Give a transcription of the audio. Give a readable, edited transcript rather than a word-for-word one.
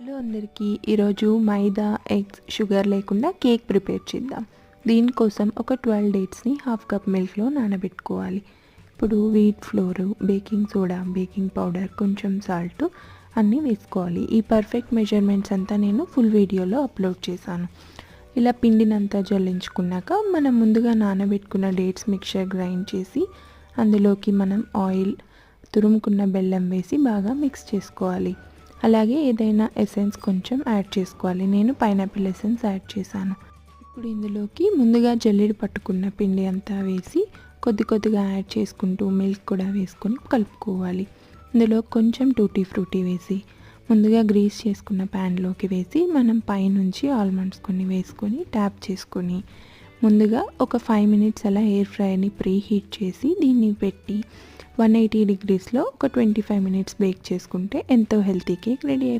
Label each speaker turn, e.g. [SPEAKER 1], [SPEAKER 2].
[SPEAKER 1] Hello అందరికీ, ఈరోజు మైదా, eggs, sugar లేకుండా కేక్ ప్రిపేర్ చేద్దాం. దీనికోసం ఒక 12 డేట్స్ని హాఫ్ కప్ మిల్క్లో నానబెట్టుకోవాలి. ఇప్పుడు wheat flour, baking soda, baking powder, కొంచెం సాల్ట్ అన్నీ వేసుకోవాలి. ఈ పర్ఫెక్ట్ మెజర్మెంట్స్ అంతా నేను ఫుల్ వీడియోలో అప్లోడ్ చేశాను. ఇలా పిండినంతా జల్లించుకున్నాక మనం ముందుగా నానబెట్టుకున్న డేట్స్ మిక్చర్ గ్రైండ్ చేసి అందులోకి మనం ఆయిల్, తురుముకున్న బెల్లం వేసి బాగా మిక్స్ చేసుకోవాలి. అలాగే ఏదైనా ఎసెన్స్ కొంచెం యాడ్ చేసుకోవాలి. నేను పైనాపిల్ ఎసెన్స్ యాడ్ చేశాను. ఇప్పుడు ఇందులోకి ముందుగా జల్లెడ పట్టుకున్న పిండి అంతా వేసి కొద్ది కొద్దిగా యాడ్ చేసుకుంటూ మిల్క్ కూడా వేసుకొని కలుపుకోవాలి. ఇందులో కొంచెం టూటీ ఫ్రూటీ వేసి ముందుగా గ్రీస్ చేసుకున్న ప్యాన్లోకి వేసి మనం పైనుంచి ఆల్మండ్స్ కొన్ని వేసుకొని ట్యాప్ చేసుకొని ముందుగా ఒక 5 మినిట్స్ అలా ఎయిర్ ఫ్రైని ప్రీ హీట్ చేసి దీన్ని పెట్టి 180 డిగ్రీస్లో ఒక 25 మినిట్స్ బేక్ చేసుకుంటే ఎంతో హెల్తీ కేక్ రెడీ అయిపోతుంది.